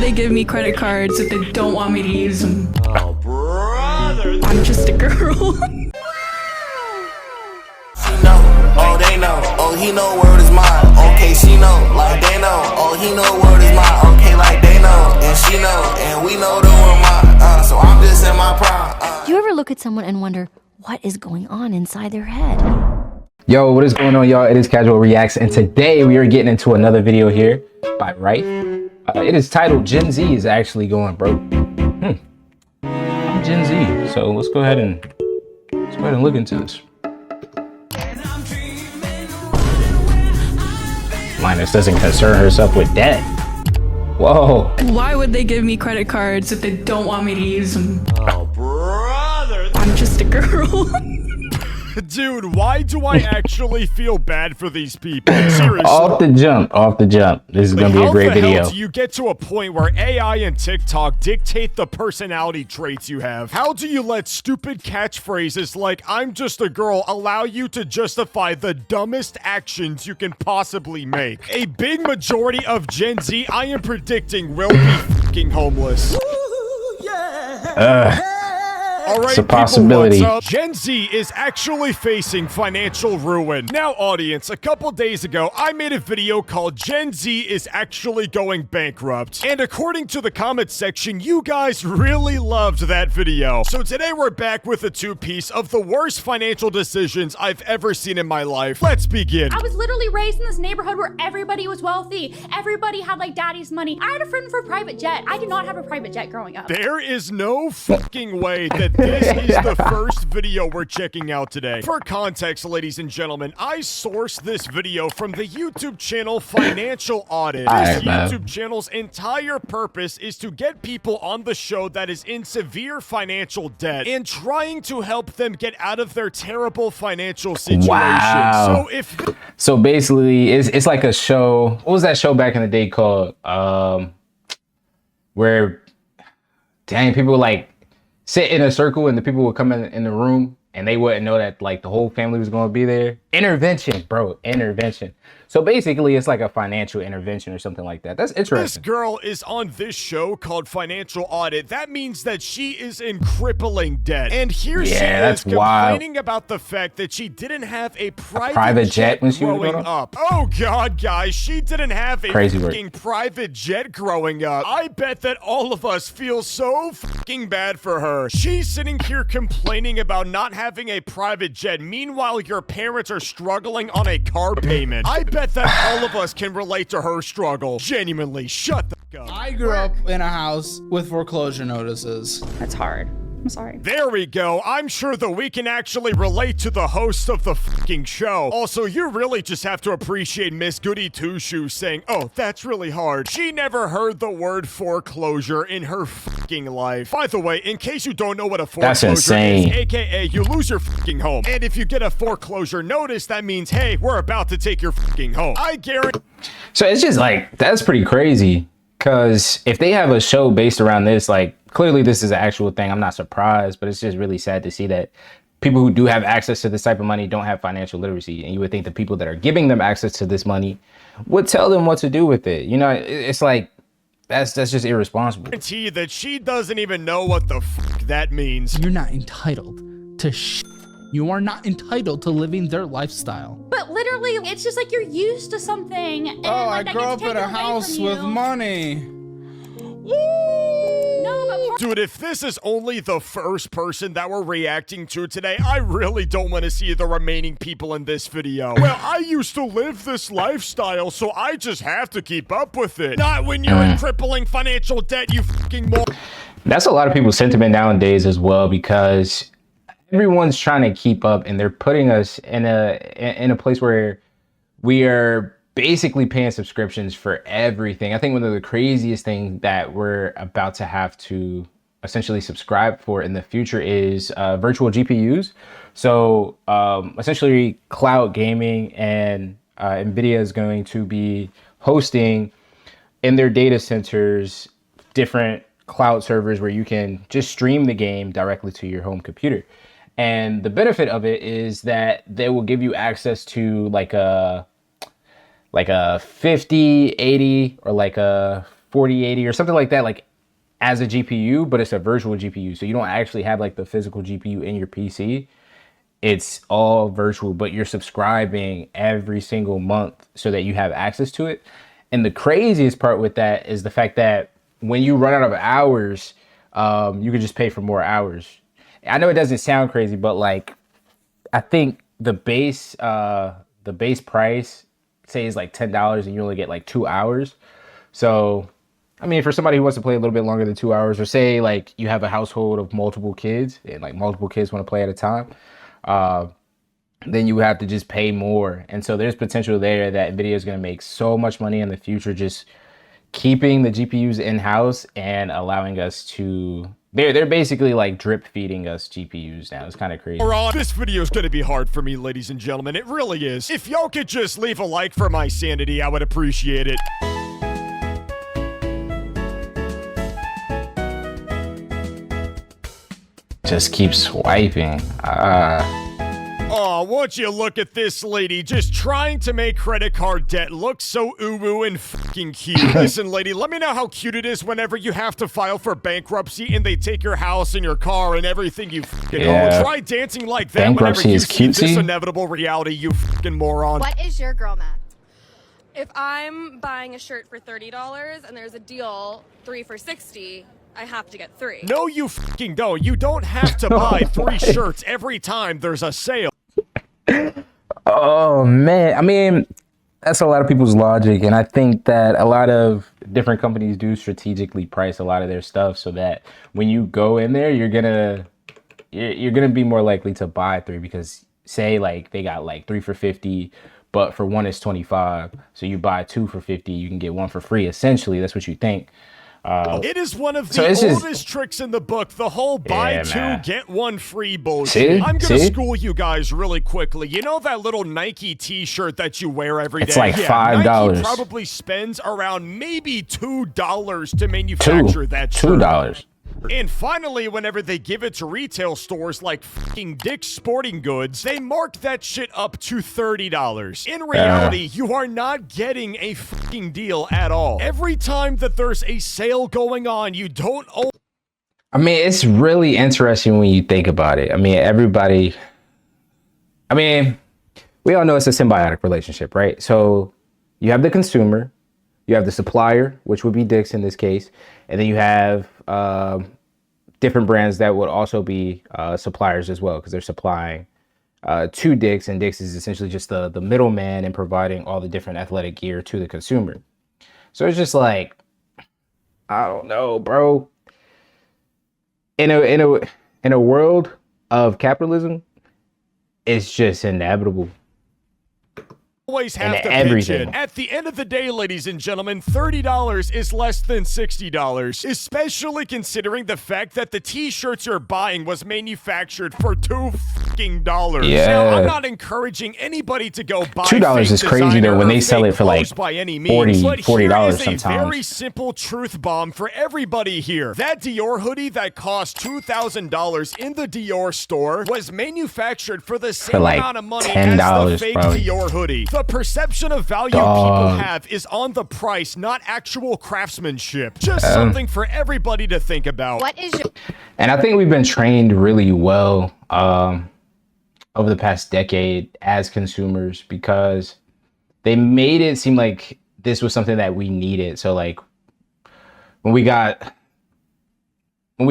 would they give me credit cards if they don't want me to use them? Oh, brother. I'm just a girl. She know, oh they know, oh he know word is mine. Okay, she know, like they know, oh he know word is mine. Okay, like they know, and she know, and we know the one mine. So I'm just in my prime. Do you ever look at someone and wonder what is going on inside their head? Yo, what is going on, y'all? It is Casual Reacts, and today we are getting into another video here by Right. It is titled Gen Z is actually going broke. I'm Gen Z, so let's go ahead and look into this. Linus doesn't concern herself with debt. Whoa. Why would they give me credit cards if they don't want me to use them? Oh, brother. I'm just a girl. Dude, why do I actually feel bad for these people? Seriously. Off the jump. This is gonna be a great video. How the hell do you get to a point where AI and TikTok dictate the personality traits you have? How do you let stupid catchphrases like "I'm just a girl" allow you to justify the dumbest actions you can possibly make? A big majority of Gen Z, I am predicting, will be fucking homeless. All right, It's a possibility. people, what's up? Gen Z is actually facing financial ruin. Now, audience, a couple days ago, I made a video called Gen Z is actually going bankrupt. And according to the comment section, you guys really loved that video. So today we're back with a two-piece of the worst financial decisions I've ever seen in my life. Let's begin. I was literally raised in this neighborhood where everybody was wealthy. Everybody had like daddy's money. I had a friend for a private jet. I did not have a private jet growing up. There is no fucking way that this is the first video we're checking out today. For context, ladies and gentlemen, I sourced this video from the YouTube channel Financial Audit. This YouTube channel's entire purpose is to get people on the show that is in severe financial debt and trying to help them get out of their terrible financial situation. Wow. So basically, it's like a show. What was that show back in the day called? Where, dang, people like sit in a circle and the people would come in the room and they wouldn't know that like the whole family was going to be there. Intervention, bro. Intervention. So basically it's like a financial intervention or something like that. That's interesting. This girl is on this show called Financial Audit. That means that she is in crippling debt. And here she is complaining about the fact that she didn't have a private jet when she was growing up. Oh God, guys, she didn't have a fucking private jet growing up. I bet that all of us feel so fucking bad for her. She's sitting here complaining about not having a private jet. Meanwhile, your parents are struggling on a car payment. I bet that all of us can relate to her struggle. Genuinely, shut the fuck up. I grew up in a house with foreclosure notices. That's hard. I'm sorry. There we go. I'm sure that we can actually relate to the host of the fucking show. Also, you really just have to appreciate Miss Goody Two-Shoes saying, "Oh, that's really hard." She never heard the word foreclosure in her fucking life. By the way, in case you don't know what a foreclosure is, aka you lose your fucking home. And if you get a foreclosure notice, that means, hey, we're about to take your fucking home. I guarantee. So it's just like, that's pretty crazy. Because if they have a show based around this, like, clearly this is an actual thing. I'm not surprised, but it's just really sad to see that people who do have access to this type of money don't have financial literacy. And you would think the people that are giving them access to this money would tell them what to do with it. You know, it's like, that's just irresponsible. I guarantee that she doesn't even know what the fuck that means. You're not entitled to shit. You are not entitled to living their lifestyle. But literally, it's just like you're used to something. And I grew up in a house with money. No, Dude, if this is only the first person that we're reacting to today, I really don't want to see the remaining people in this video. Well, I used to live this lifestyle, so I just have to keep up with it. Not when you're in crippling financial debt, you fucking That's a lot of people's sentiment nowadays as well, because everyone's trying to keep up and they're putting us in a place where we are basically paying subscriptions for everything. I think one of the craziest things that we're about to have to essentially subscribe for in the future is virtual GPUs. So essentially cloud gaming, and NVIDIA is going to be hosting in their data centers different cloud servers where you can just stream the game directly to your home computer. And the benefit of it is that they will give you access to like a 50, 80, or like a 4080 or something like that, like as a GPU, but it's a virtual GPU. So you don't actually have like the physical GPU in your PC. It's all virtual, but you're subscribing every single month so that you have access to it. And the craziest part with that is the fact that when you run out of hours, you can just pay for more hours. I know it doesn't sound crazy, but like, I think the base price, say, is like $10 and you only get like 2 hours. So, I mean, for somebody who wants to play a little bit longer than 2 hours, or say like you have a household of multiple kids and like multiple kids want to play at a time, then you have to just pay more. And so there's potential there that NVIDIA is going to make so much money in the future just keeping the GPUs in-house and allowing us to... They're basically like drip feeding us GPUs now. It's kind of crazy. This video is going to be hard for me, ladies and gentlemen. It really is. If y'all could just leave a like for my sanity, I would appreciate it. Just keep swiping. Aw, won't you look at this lady just trying to make credit card debt look so uwu and fucking cute. Listen, lady, let me know how cute it is whenever you have to file for bankruptcy and they take your house and your car and everything you fucking own. Try dancing like that whenever you see this inevitable reality, you fucking moron. What is your girl math? If I'm buying a shirt for $30 and there's a deal 3 for $60, I have to get 3. No, you fucking don't. You don't have to buy 3 shirts every time there's a sale. Oh, man. I mean, that's a lot of people's logic. And I think that a lot of different companies do strategically price a lot of their stuff so that when you go in there, you're gonna be more likely to buy 3 because, say, like they got like 3 for $50, but for 1 is $25. So you buy 2 for $50, you can get 1 for free. Essentially, that's what you think. It is one of the oldest tricks in the book, the whole buy 2, get 1 free bullshit. I'm gonna school you guys really quickly. You know that little Nike t-shirt that you wear every day? It's like $5. Nike probably spends around maybe $2 to manufacture that shirt. $2. And finally, whenever they give it to retail stores like fucking Dick's Sporting Goods, they mark that shit up to $30. In reality, you are not getting a fucking deal at all. Every time that there's a sale going on, you don't own... I mean, it's really interesting when you think about it. I mean, we all know it's a symbiotic relationship, right? So you have the consumer, you have the supplier, which would be Dick's in this case, and then you have different brands that would also be suppliers as well, because they're supplying to Dick's, and Dick's is essentially just the middleman in providing all the different athletic gear to the consumer. So it's just like, I don't know, bro. In a world of capitalism, it's just inevitable. Always have to pitch in. At the end of the day, ladies and gentlemen, $30 is less than $60, especially considering the fact that the t-shirts you're buying was manufactured for $2 fucking. Now, I'm not encouraging anybody to go buy $2 is crazy though when they sell it for like by any means, $40 sometimes. A very simple truth bomb for everybody here. That Dior hoodie that cost $2,000 in the Dior store was manufactured for the same amount of money as the fake Dior hoodie. The perception of value people have is on the price, not actual craftsmanship. Just something for everybody to think about. What is your... And I think we've been trained really well over the past decade as consumers, because they made it seem like this was something that we needed. So like when we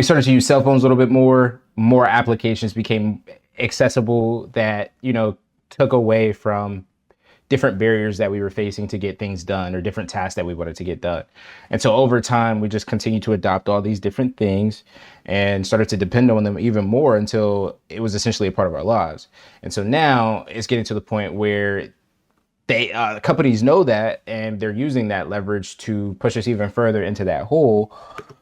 started to use cell phones a little bit more applications became accessible that, you know, took away from different barriers that we were facing to get things done, or different tasks that we wanted to get done. And so over time, we just continued to adopt all these different things and started to depend on them even more until it was essentially a part of our lives. And so now it's getting to the point where companies know that, and they're using that leverage to push us even further into that hole.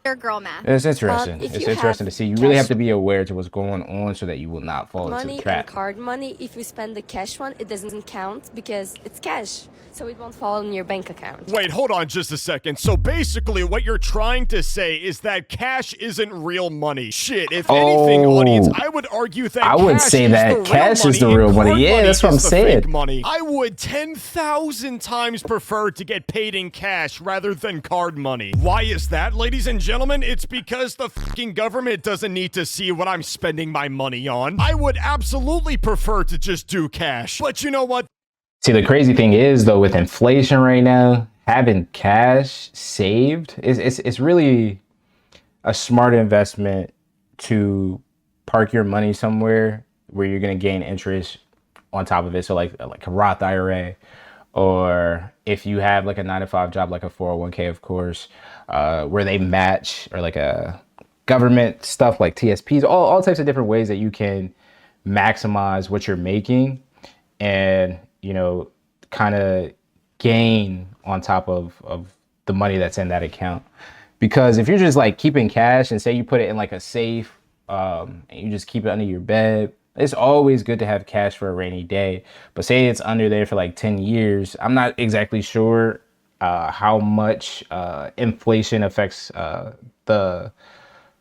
Your girl math. And it's interesting. It's interesting to see. You really have to be aware to what's going on so that you will not fall into the trap. Card money, if you spend the cash one, it doesn't count because it's cash. So it won't fall in your bank account. Wait, hold on just a second. So basically what you're trying to say is that cash isn't real money. Shit, if anything, audience, I would argue that cash is the real money. Yeah, that's what I'm saying. Money. I would 10 1,000 times prefer to get paid in cash rather than card money. Why is that, ladies and gentlemen? It's because the fucking government doesn't need to see what I'm spending my money on. I would absolutely prefer to just do cash. But you know what? See, the crazy thing is, though, with inflation right now, having cash saved, it's really a smart investment to park your money somewhere where you're going to gain interest on top of it. So like a Roth IRA, or if you have like a 9-to-5 job, like a 401k, of course, where they match, or like a government stuff like TSPs, all types of different ways that you can maximize what you're making and, you know, kind of gain on top of the money that's in that account. Because if you're just like keeping cash and say you put it in like a safe, and you just keep it under your bed, it's always good to have cash for a rainy day. But say it's under there for like 10 years. I'm not exactly sure how much inflation affects the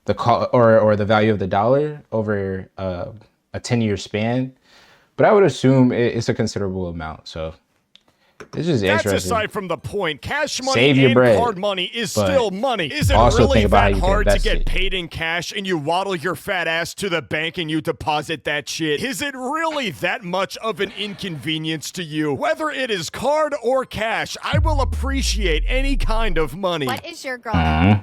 or the value of the dollar over a 10-year span. But I would assume it's a considerable amount. So this is interesting. That's aside from the point. Cash money Save your and bread, card money is still money. Is it also really think about how that you can hard to invest get it. paid in cash and you waddle your fat ass to the bank and you deposit that shit? Is it really that much of an inconvenience to you? Whether it is card or cash, I will appreciate any kind of money. What is your girl?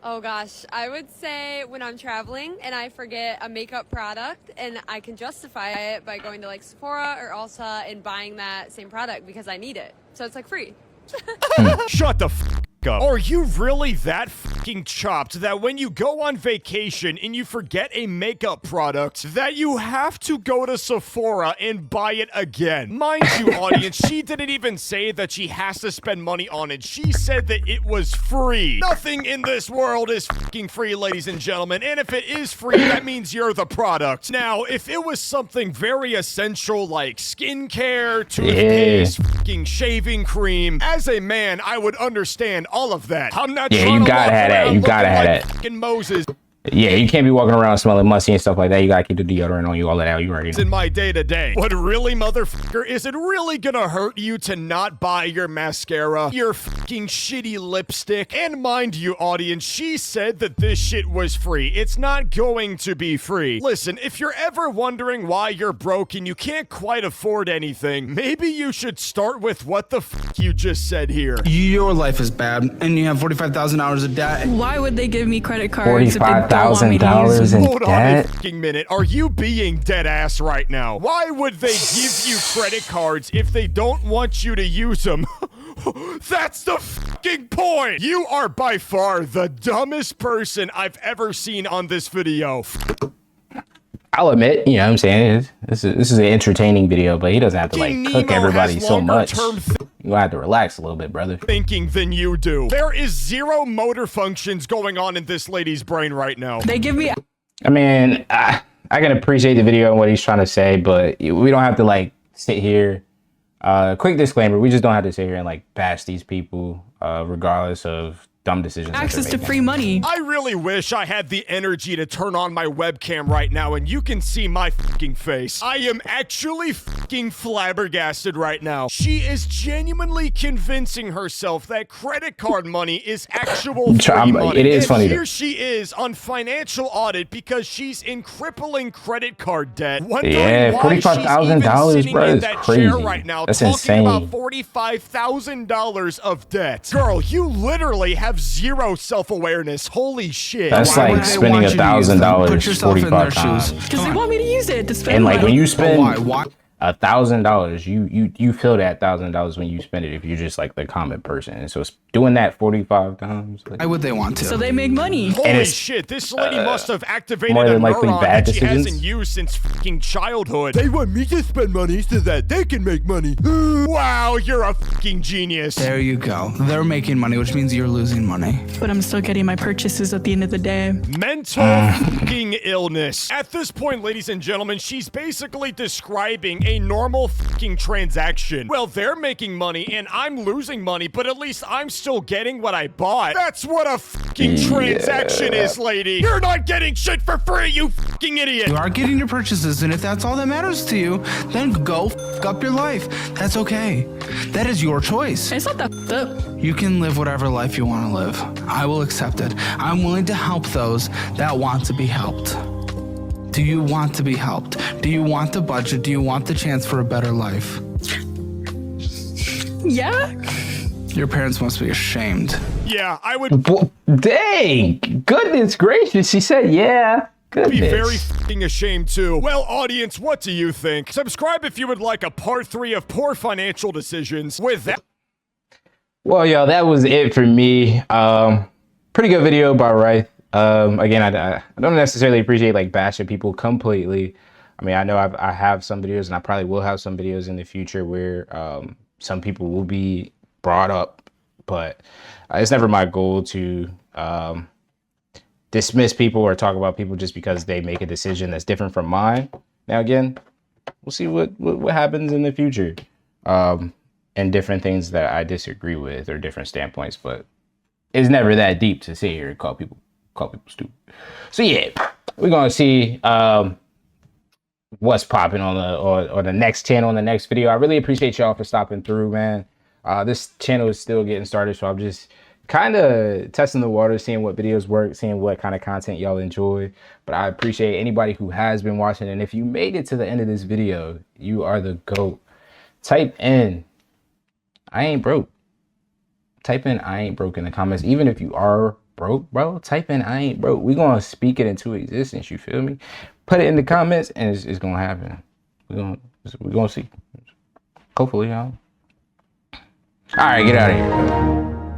Oh gosh, I would say when I'm traveling and I forget a makeup product and I can justify it by going to like Sephora or Ulta and buying that same product because I need it. So it's like free. Shut the f up. Are you really that fucking chopped that when you go on vacation and you forget a makeup product that you have to go to Sephora and buy it again? Mind you, audience, she didn't even say that she has to spend money on it. She said that it was free. Nothing in this world is fucking free, ladies and gentlemen. And if it is free, that means you're the product. Now, if it was something very essential like skincare, toothpaste, fucking shaving cream, as a man, I would understand all of that. I'm not trying you to gotta walk have that. around You gotta looking have like that. fucking Moses. Yeah, you can't be walking around smelling musty and stuff like that. You gotta keep the deodorant on you, all that out. You already know. In my day-to-day. But really, motherfucker, is it really gonna hurt you to not buy your mascara, your fucking shitty lipstick? And mind you, audience, she said that this shit was free. It's not going to be free. Listen, if you're ever wondering why you're broke and you can't quite afford anything, maybe you should start with what the fuck you just said here. Your life is bad, and you have 45,000 hours of debt. Why would they give me credit cards if they don't want me to use $45,000 them? in Hold on debt? a fucking minute. Are you being dead ass right now? Why would they give you credit cards if they don't want you to use them? That's the fucking point. You are by far the dumbest person I've ever seen on this video. I'll admit, you know what I'm saying? This is an entertaining video, but he doesn't have to like cook Nemo everybody has so much. longer-term You have to relax a little bit, brother. thinking than you do. There is zero motor functions going on in this lady's brain right now. They give me I mean, I can appreciate the video and what he's trying to say, but we don't have to like sit here. Quick disclaimer, we just don't have to sit here and like bash these people, regardless of dumb decisions. access to free money. I really wish I had the energy to turn on my webcam right now and you can see my fucking face. I am actually fucking flabbergasted right now. She is genuinely convincing herself that credit card money is actual free money. It is and funny. Here she is on financial audit because she's in crippling credit card debt. Yeah, $45,000, bro, is crazy. Right now, That's talking insane. about $45,000 of debt. Girl, you literally have zero self-awareness. Holy shit. That's Why would like they spending want you to use them? $1,000 Put yourself in 45 their times. shoes. Because they want me to use it to spend And like money. when you But spend why? $1,000, you feel that $1,000 when you spend it if you're just like the common person. And so it's doing that 45 times. Like, Why would they want to? So they make money. Holy it's, shit, this lady must have activated more a than likely neuron bad that she decisions. hasn't used since fucking childhood. They want me to spend money so that they can make money. Wow, you're a fucking genius. There you go. They're making money, which means you're losing money. But I'm still getting my purchases at the end of the day. Mental fucking illness. At this point, ladies and gentlemen, she's basically describing a normal fucking fucking transaction. Well, they're making money and I'm losing money, but at least I'm still getting what I bought. That's what a fucking transaction is, lady. You're not getting shit for free, you fucking idiot. You are getting your purchases, and if that's all that matters to you, then go fuck up your life. That's okay. That is your choice. It's not that fucked up. You can live whatever life you want to live. I will accept it. I'm willing to help those that want to be helped. Do you want to be helped? Do you want the budget? Do you want the chance for a better life? Yeah. Your parents must be ashamed. Yeah, I would dang, goodness gracious, she said yeah. Goodness. Be very fucking ashamed too. Well, audience, what do you think? Subscribe if you would like a part 3 of poor financial decisions. With that, well, yo, that was it for me. Pretty good video by Rife. Again, I don't necessarily appreciate like bashing people completely. I mean, I know I have some videos, and I probably will have some videos in the future where some people will be brought up, but it's never my goal to dismiss people or talk about people just because they make a decision that's different from mine. Now, again, we'll see what happens in the future, and different things that I disagree with or different standpoints, but it's never that deep to sit here and call people stupid. So yeah, we're gonna see what's popping on the next channel, on the next video. I really appreciate y'all for stopping through, man. This channel is still getting started, so I'm just kind of testing the water, seeing what videos work, seeing what kind of content y'all enjoy. But I appreciate anybody who has been watching, and if you made it to the end of this video, you are the GOAT. Type in I ain't broke. Type in I ain't broke in the comments. Even if you are broke, bro, type in I ain't broke. We're gonna speak it into existence, you feel me? Put it in the comments and it's gonna happen. We're gonna see. Hopefully, y'all. All right, get out of here.